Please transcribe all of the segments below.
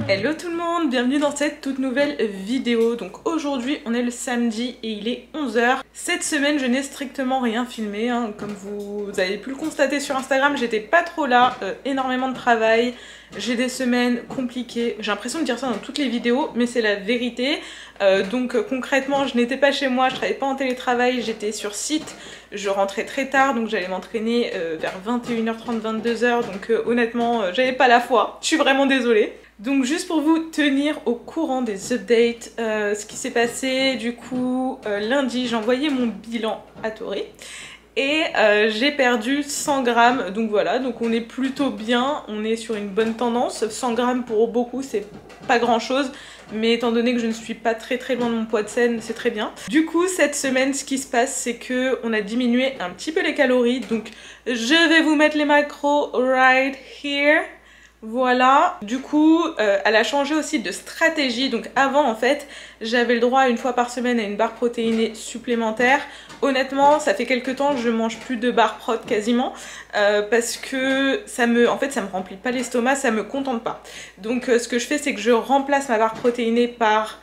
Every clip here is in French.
Hello tout le monde, bienvenue dans cette toute nouvelle vidéo. Donc aujourd'hui on est le samedi et il est 11 h. Cette semaine je n'ai strictement rien filmé, hein. Comme vous avez pu le constater sur Instagram, j'étais pas trop là, énormément de travail. J'ai des semaines compliquées, j'ai l'impression de dire ça dans toutes les vidéos, mais c'est la vérité. Donc concrètement je n'étais pas chez moi, je travaillais pas en télétravail, j'étais sur site. Je rentrais très tard, donc j'allais m'entraîner vers 21h30, 22h. Donc honnêtement j'avais pas la foi, je suis vraiment désolée. Donc juste pour vous tenir au courant des updates, ce qui s'est passé, du coup lundi j'ai envoyé mon bilan à Tori et j'ai perdu 100 grammes, donc voilà, donc on est plutôt bien, on est sur une bonne tendance. 100 grammes pour beaucoup c'est pas grand chose, mais étant donné que je ne suis pas très loin de mon poids de scène, c'est très bien. Du coup cette semaine ce qui se passe c'est que on a diminué un petit peu les calories, donc je vais vous mettre les macros right here. Voilà, du coup elle a changé aussi de stratégie. Donc avant en fait j'avais le droit une fois par semaine à une barre protéinée supplémentaire. Honnêtement ça fait quelques temps que je mange plus de barres prot quasiment parce que ça me remplit pas l'estomac, ça me contente pas. Donc ce que je fais c'est que je remplace ma barre protéinée par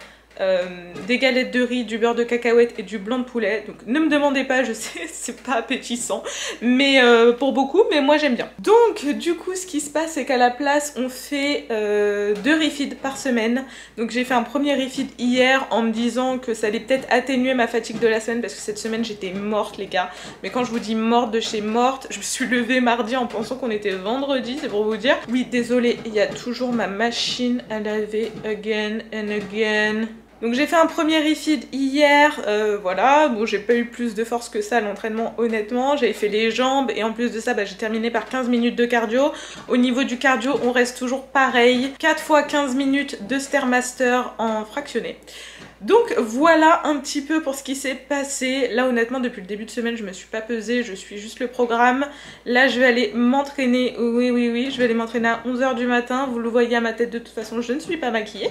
des galettes de riz, du beurre de cacahuète et du blanc de poulet. Donc ne me demandez pas, je sais c'est pas appétissant mais pour beaucoup, mais moi j'aime bien. Donc du coup ce qui se passe c'est qu'à la place on fait 2 refeeds par semaine. Donc j'ai fait un premier refeed hier en me disant que ça allait peut-être atténuer ma fatigue de la semaine, parce que cette semaine j'étais morte les gars. Mais quand je vous dis morte de chez morte, je me suis levée mardi en pensant qu'on était vendredi, c'est pour vous dire. Oui désolé, il y a toujours ma machine à laver again and again. Donc j'ai fait un premier refeed hier, voilà, bon j'ai pas eu plus de force que ça à l'entraînement honnêtement, j'avais fait les jambes et en plus de ça j'ai terminé par 15 minutes de cardio. Au niveau du cardio on reste toujours pareil, 4 fois 15 minutes de Stairmaster en fractionné. Donc voilà un petit peu pour ce qui s'est passé. Là honnêtement depuis le début de semaine je me suis pas pesée, je suis juste le programme. Là je vais aller m'entraîner, oui je vais aller m'entraîner à 11 h du matin. Vous le voyez à ma tête de toute façon, je ne suis pas maquillée.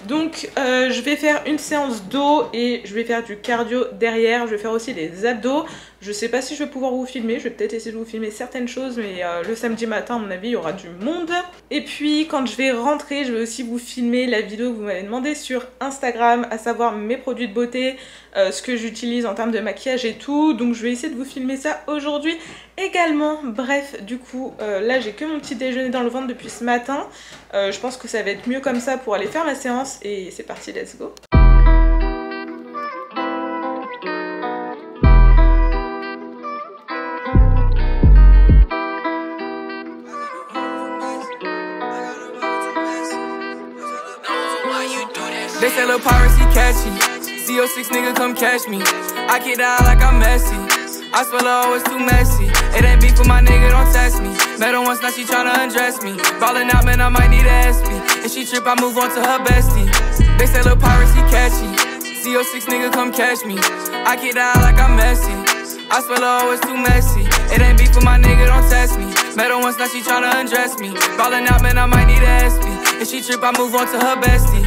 Donc je vais faire une séance d'eau et je vais faire du cardio derrière. Je vais faire aussi des abdos. Je sais pas si je vais pouvoir vous filmer, je vais peut-être essayer de vous filmer certaines choses, mais le samedi matin à mon avis il y aura du monde. Et puis quand je vais rentrer je vais aussi vous filmer la vidéo que vous m'avez demandé sur Instagram, à savoir mes produits de beauté, ce que j'utilise en termes de maquillage et tout. Donc je vais essayer de vous filmer ça aujourd'hui également. Bref du coup là j'ai que mon petit déjeuner dans le ventre depuis ce matin. Je pense que ça va être mieux comme ça pour aller faire ma séance et c'est parti, let's go. They say little piracy catchy. CO6 nigga come catch me. I get down like I'm messy. I swear love always too messy. It ain't beef with my nigga, don't test me. Met her once, now she tryna undress me. Ballin' out, man, I might need a SP. And she trip, I move on to her bestie. They say little piracy catchy. CO6 nigga come catch me. I get down like I'm messy. I swear love always too messy. It ain't beef with my nigga, don't test me. Met her once, now she tryna undress me. Ballin' out, man, I might need a SP. And she trip, I move on to her bestie.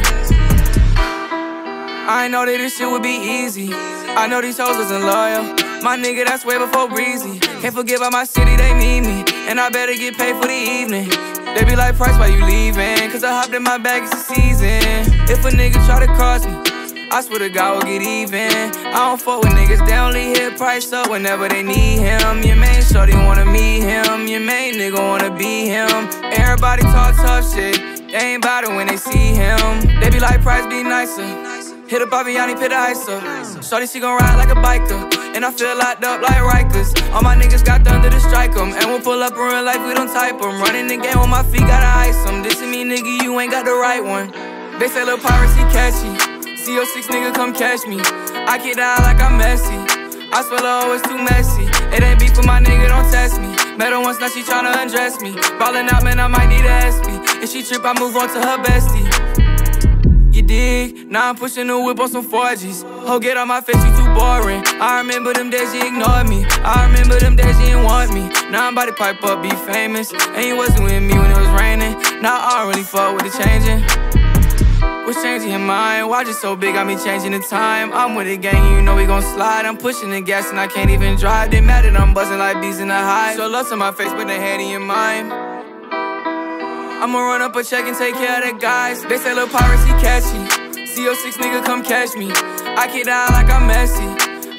I ain't know that this shit would be easy. I know these hoes wasn't loyal. My nigga, that's way before Breezy. Can't forget about my city, they need me. And I better get paid for the evening. They be like, Price, why you leaving? Cause I hopped in my bag, it's the season. If a nigga try to cross me, I swear to God we'll get even. I don't fuck with niggas, they only hit Price up whenever they need him. Your main shorty wanna meet him. Your main nigga wanna be him. Everybody talk tough shit, they ain't bout it when they see him. They be like, Price, be nicer. Hit a Babiani, pit the ice up. Shorty, she gon' ride like a biker. And I feel locked up like Rikers. All my niggas got thunder to strike them. And we'll pull up in real life, we don't type them. Running the game with my feet, gotta ice them. Dissing me, nigga, you ain't got the right one. They say little piracy catchy. CO6 nigga come catch me. I get down like I'm messy. I swear love always too messy. It ain't beef with my nigga, don't test me. Met her once, now she tryna undress me. Ballin' out, man, I might need a SP. If she trip, I move on to her bestie. You dig? Now I'm pushing the whip on some 4Gs. Ho, get on my face, you too boring. I remember them days you ignored me. I remember them days you didn't want me. Now I'm about to pipe up, be famous. And you wasn't with me when it was raining. Now I don't really fuck with the changing. What's changing your mind? Watch it so big, got me changing the time. I'm with the gang, you know we gon' slide. I'm pushing the gas and I can't even drive. They mad that I'm buzzing like bees in the hive. So love to my face, but they head in your mind. I'ma run up a check and take care of the guys. They say little piracy catchy. CO6 nigga come catch me. I keep down like I'm messy.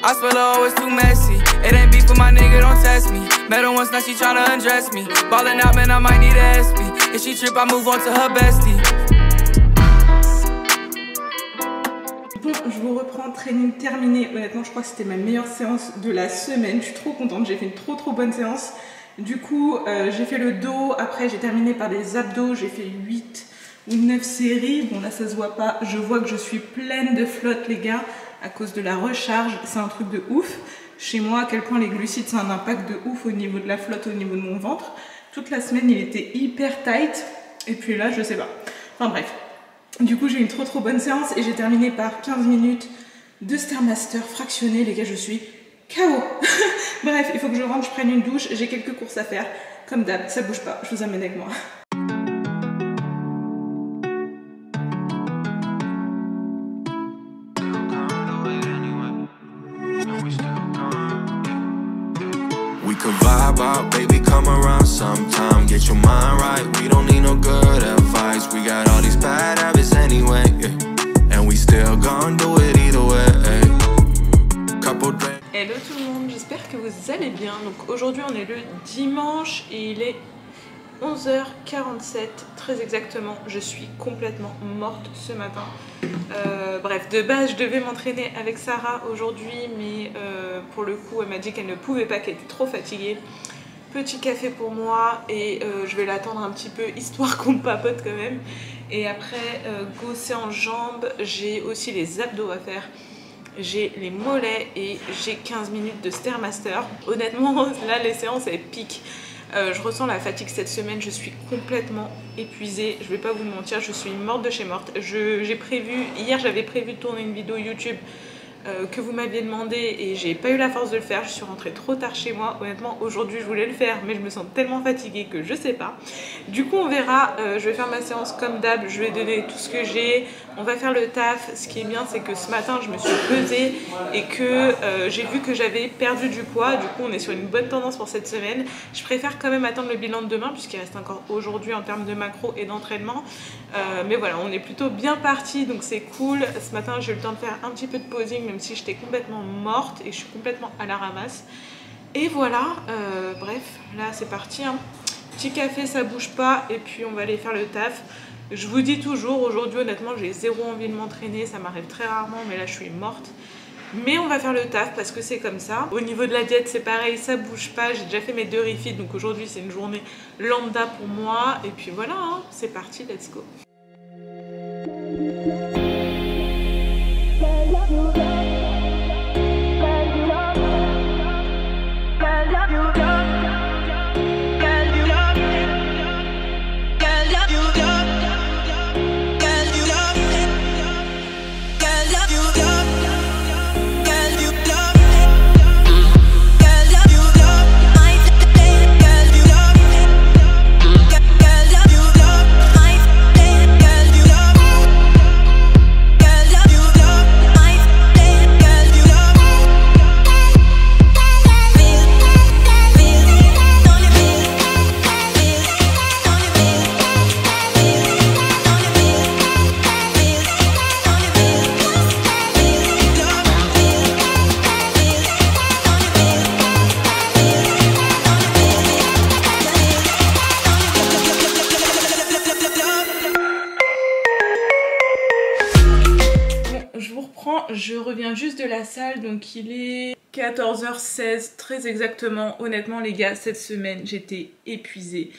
I spell oh, it's too messy. It ain't beef with my nigga, don't test me. Met her once, now she tryna undress me. Ballin' out, man, I might need a SP. If she trip, I move on to her bestie. Bon, je vous reprends, training terminé. Honnêtement, je crois que c'était ma meilleure séance de la semaine. Je suis trop contente, j'ai fait une trop bonne séance. Du coup, j'ai fait le dos. Après, j'ai terminé par des abdos. J'ai fait 8 ou 9 séries. Bon, là, ça se voit pas. Je vois que je suis pleine de flotte, les gars, à cause de la recharge. C'est un truc de ouf. Chez moi, à quel point les glucides, c'est un impact de ouf au niveau de la flotte, au niveau de mon ventre. Toute la semaine, il était hyper tight. Et puis là, je sais pas. Enfin bref. Du coup, j'ai eu une trop bonne séance et j'ai terminé par 15 minutes de Stairmaster fractionné. Les gars, je suis KO. Bref, il faut que je rentre, je prenne une douche. J'ai quelques courses à faire. Comme d'hab, ça bouge pas. Je vous amène avec moi. We could vibe out, baby, come around sometime. Get your mind right, we don't need no good advice. We got all these bad habits anyway, yeah. And we still gonna do it either way. Couple days. Hello tout le monde, j'espère que vous allez bien. Donc aujourd'hui on est le dimanche et il est 11h47 très exactement. Je suis complètement morte ce matin. Bref, de base je devais m'entraîner avec Sarah aujourd'hui, mais pour le coup elle m'a dit qu'elle ne pouvait pas, qu'elle était trop fatiguée. Petit café pour moi et je vais l'attendre un petit peu histoire qu'on papote quand même. Et après go séance jambes, j'ai aussi les abdos à faire. J'ai les mollets et j'ai 15 minutes de Stairmaster. Honnêtement, là, les séances, elles piquent. Je ressens la fatigue cette semaine, je suis complètement épuisée. Je vais pas vous mentir, je suis morte de chez morte. Hier, j'avais prévu de tourner une vidéo YouTube que vous m'aviez demandé et j'ai pas eu la force de le faire. Je suis rentrée trop tard chez moi. Honnêtement, aujourd'hui, je voulais le faire, mais je me sens tellement fatiguée que je sais pas. Du coup, on verra. Je vais faire ma séance comme d'hab. Je vais donner tout ce que j'ai. On va faire le taf. Ce qui est bien, c'est que ce matin, je me suis pesée et que j'ai vu que j'avais perdu du poids. Du coup, on est sur une bonne tendance pour cette semaine. Je préfère quand même attendre le bilan de demain puisqu'il reste encore aujourd'hui en termes de macro et d'entraînement. Mais voilà, on est plutôt bien parti, donc c'est cool. Ce matin, j'ai eu le temps de faire un petit peu de posing, même si j'étais complètement morte et je suis complètement à la ramasse. Et voilà, bref, là c'est parti. Hein. Petit café, ça bouge pas, et puis on va aller faire le taf. Je vous dis toujours, aujourd'hui honnêtement j'ai zéro envie de m'entraîner, ça m'arrive très rarement, mais là je suis morte. Mais on va faire le taf parce que c'est comme ça. Au niveau de la diète c'est pareil, ça bouge pas. J'ai déjà fait mes 2 refeeds, donc aujourd'hui c'est une journée lambda pour moi. Et puis voilà, hein, c'est parti, let's go. Je reviens juste de la salle, donc il est 14h16 très exactement. Honnêtement les gars, cette semaine j'étais épuisée.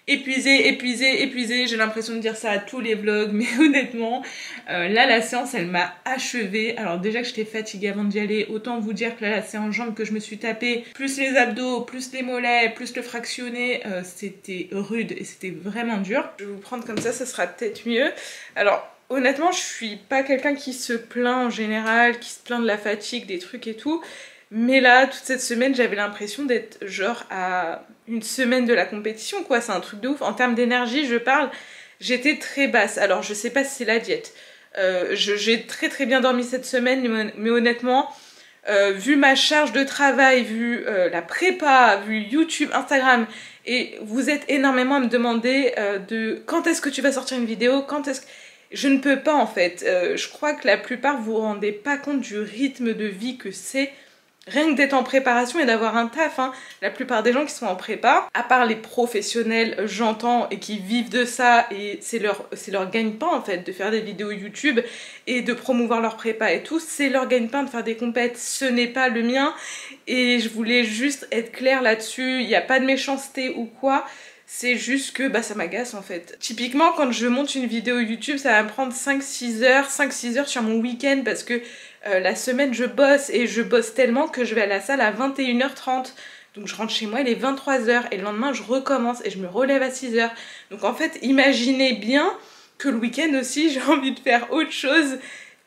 épuisée. J'ai l'impression de dire ça à tous les vlogs, mais honnêtement, là la séance elle m'a achevée. Alors déjà que j'étais fatiguée avant d'y aller, autant vous dire que là la séance jambes que je me suis tapée, plus les abdos, plus les mollets, plus le fractionné, c'était rude et c'était vraiment dur. Je vais vous prendre comme ça sera peut-être mieux. Alors honnêtement, je suis pas quelqu'un qui se plaint en général, qui se plaint de la fatigue, des trucs et tout. Mais là, toute cette semaine, j'avais l'impression d'être genre à une semaine de la compétition, quoi. C'est un truc de ouf. En termes d'énergie, je parle, j'étais très basse. Alors, je sais pas si c'est la diète. J'ai très bien dormi cette semaine, mais honnêtement, vu ma charge de travail, vu la prépa, vu YouTube, Instagram, et vous êtes énormément à me demander de quand est-ce que tu vas sortir une vidéo, quand est-ce que... Je ne peux pas en fait. Je crois que la plupart vous rendez pas compte du rythme de vie que c'est. Rien que d'être en préparation et d'avoir un taf, hein. La plupart des gens qui sont en prépa, à part les professionnels, j'entends, et qui vivent de ça, et c'est leur gagne-pain en fait, de faire des vidéos YouTube et de promouvoir leur prépa et tout, c'est leur gagne-pain de faire des compètes, ce n'est pas le mien, et je voulais juste être claire là-dessus, il n'y a pas de méchanceté ou quoi, c'est juste que bah, ça m'agace en fait. Typiquement quand je monte une vidéo YouTube, ça va me prendre 5-6 heures sur mon week-end parce que la semaine je bosse et je bosse tellement que je vais à la salle à 21h30. Donc je rentre chez moi, il est 23h et le lendemain je recommence et je me relève à 6h. Donc en fait imaginez bien que le week-end aussi j'ai envie de faire autre chose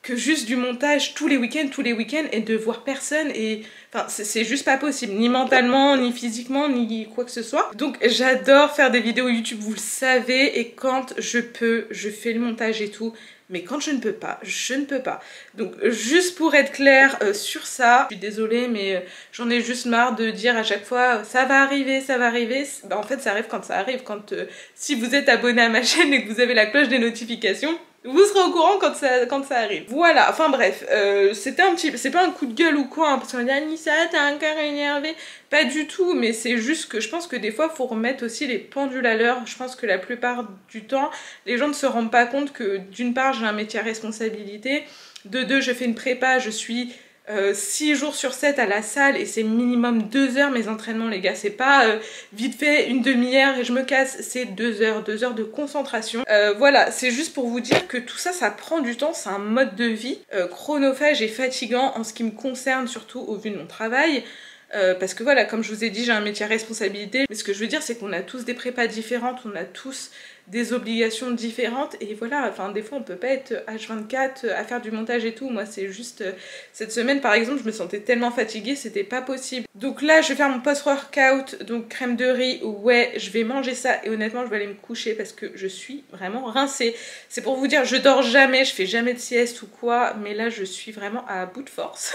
que juste du montage tous les week-ends et de voir personne et enfin c'est juste pas possible, ni mentalement, ni physiquement, ni quoi que ce soit. Donc j'adore faire des vidéos YouTube, vous le savez, et quand je peux, je fais le montage et tout. Mais quand je ne peux pas, je ne peux pas. Donc juste pour être clair sur ça, je suis désolée mais j'en ai juste marre de dire à chaque fois ça va arriver, ça va arriver. Bah, en fait ça arrive quand ça arrive, quand si vous êtes abonné à ma chaîne et que vous avez la cloche des notifications, vous serez au courant quand ça arrive. Voilà, enfin bref, c'était un petit... C'est pas un coup de gueule ou quoi, hein, parce qu'on va dire Anissa, t'es encore énervée. Pas du tout, mais c'est juste que je pense que des fois, faut remettre aussi les pendules à l'heure. Je pense que la plupart du temps, les gens ne se rendent pas compte que d'une part, j'ai un métier à responsabilité, de deux, je fais une prépa, je suis... 6 jours sur 7 à la salle et c'est minimum 2 heures mes entraînements les gars, c'est pas vite fait une demi-heure et je me casse, c'est 2 heures de concentration. Voilà, c'est juste pour vous dire que tout ça, ça prend du temps, c'est un mode de vie chronophage et fatigant en ce qui me concerne, surtout au vu de mon travail. Parce que voilà, comme je vous ai dit, j'ai un métier à responsabilité, mais ce que je veux dire c'est qu'on a tous des prépas différentes, on a tous des obligations différentes et voilà, enfin des fois on peut pas être H24 à faire du montage et tout. Moi c'est juste cette semaine par exemple je me sentais tellement fatiguée, c'était pas possible. Donc là je vais faire mon post-workout, donc crème de riz, ouais je vais manger ça et honnêtement je vais aller me coucher parce que je suis vraiment rincée. C'est pour vous dire, je dors jamais, je fais jamais de sieste ou quoi, mais là je suis vraiment à bout de force.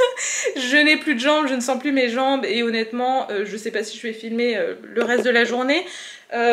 Je n'ai plus de jambes, je ne sens plus mes jambes et honnêtement je sais pas si je vais filmer le reste de la journée.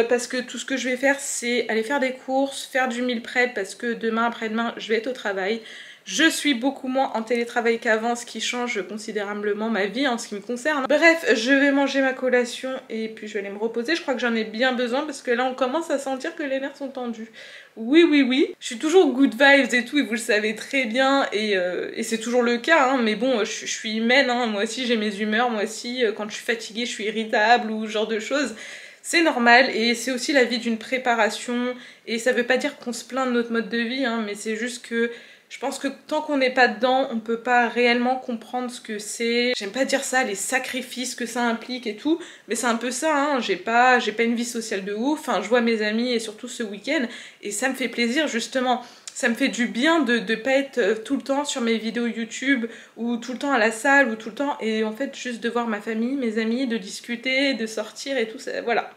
Parce que tout ce que je vais faire c'est aller faire des courses, faire du meal prep parce que demain après-demain je vais être au travail. Je suis beaucoup moins en télétravail qu'avant, ce qui change considérablement ma vie en ce qui me concerne. Bref, je vais manger ma collation et puis je vais aller me reposer. Je crois que j'en ai bien besoin parce que là on commence à sentir que les nerfs sont tendus. Oui. Je suis toujours good vibes et tout et vous le savez très bien et c'est toujours le cas, hein, mais bon, je suis humaine, hein, moi aussi j'ai mes humeurs, moi aussi quand je suis fatiguée je suis irritable ou ce genre de choses. C'est normal et c'est aussi la vie d'une préparation et ça veut pas dire qu'on se plaint de notre mode de vie, hein, mais c'est juste que je pense que tant qu'on n'est pas dedans, on peut pas réellement comprendre ce que c'est. J'aime pas dire ça, les sacrifices que ça implique et tout, mais c'est un peu ça, hein. J'ai pas une vie sociale de ouf, enfin, je vois mes amis et surtout ce week-end, et ça me fait plaisir justement. Ça me fait du bien de pas être tout le temps sur mes vidéos YouTube, ou tout le temps à la salle, ou tout le temps, et en fait juste de voir ma famille, mes amis, de discuter, de sortir et tout ça, voilà.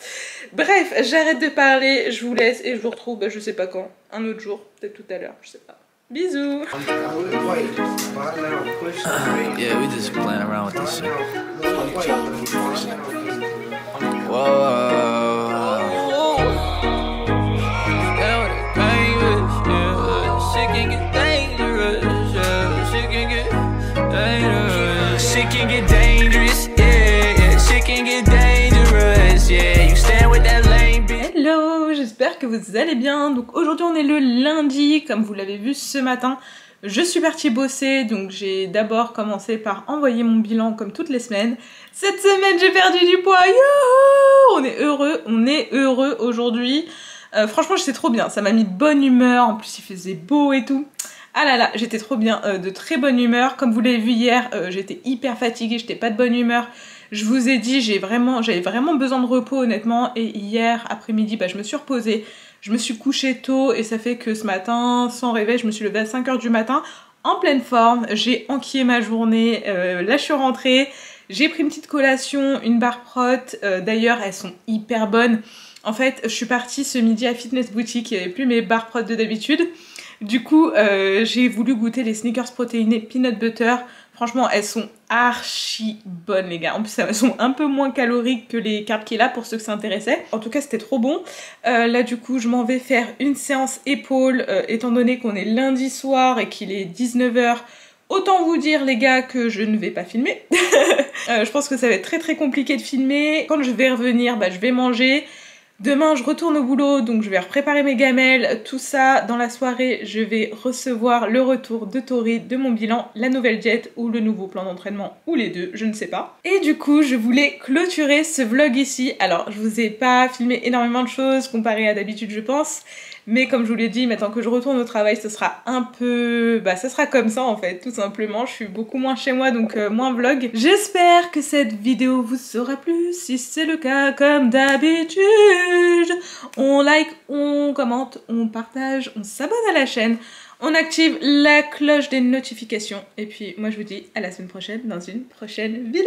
Bref, j'arrête de parler, je vous laisse, et je vous retrouve, bah, je sais pas quand, un autre jour, peut-être tout à l'heure, je sais pas. Bisous. Yeah, we just playing around with this shit. Whoa. Shit can get dangerous, yeah. Shit can get dangerous. Shit can get dangerous, yeah. Shit can get dangerous, yeah. You stand with that lame bitch. Hello, j'espère que vous allez bien. Donc aujourd'hui on est le lundi, comme vous l'avez vu ce matin. Je suis partie bosser, donc j'ai d'abord commencé par envoyer mon bilan comme toutes les semaines. Cette semaine, j'ai perdu du poids, youhou! On est heureux aujourd'hui. Franchement, j'étais trop bien, ça m'a mis de bonne humeur, en plus il faisait beau et tout. Ah là là, j'étais trop bien, de très bonne humeur. Comme vous l'avez vu hier, j'étais hyper fatiguée, j'étais pas de bonne humeur. Je vous ai dit, j'avais vraiment besoin de repos honnêtement. Et hier après-midi, je me suis reposée. Je me suis couchée tôt et ça fait que ce matin, sans réveil, je me suis levée à 5 h du matin en pleine forme. J'ai enquillé ma journée, là je suis rentrée. J'ai pris une petite collation, une barre prot. D'ailleurs, elles sont hyper bonnes. En fait, je suis partie ce midi à Fitness Boutique, il n'y avait plus mes barres prot de d'habitude. Du coup, j'ai voulu goûter les Snickers protéinés Peanut Butter. Franchement, elles sont archi bonnes, les gars. En plus, elles sont un peu moins caloriques que les Carb Killa pour ceux que ça intéressait. En tout cas, c'était trop bon. Là, du coup, je m'en vais faire une séance épaules, étant donné qu'on est lundi soir et qu'il est 19 h. Autant vous dire, les gars, que je ne vais pas filmer. Je pense que ça va être très très compliqué de filmer. Quand je vais revenir, je vais manger. Demain, je retourne au boulot, donc je vais préparer mes gamelles, tout ça. Dans la soirée, je vais recevoir le retour de Tori, de mon bilan, la nouvelle diète ou le nouveau plan d'entraînement, ou les deux, je ne sais pas. Et du coup, je voulais clôturer ce vlog ici. Alors, je vous ai pas filmé énormément de choses comparé à d'habitude, je pense. Mais comme je vous l'ai dit, maintenant que je retourne au travail, ce sera un peu... ça sera comme ça en fait, tout simplement. Je suis beaucoup moins chez moi, donc moins vlog. J'espère que cette vidéo vous aura plu. Si c'est le cas, comme d'habitude, on like, on commente, on partage, on s'abonne à la chaîne. On active la cloche des notifications. Et puis moi je vous dis à la semaine prochaine dans une prochaine vidéo.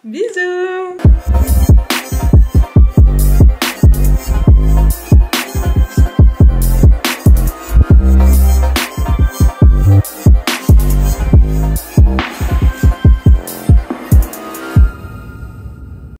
Bisous!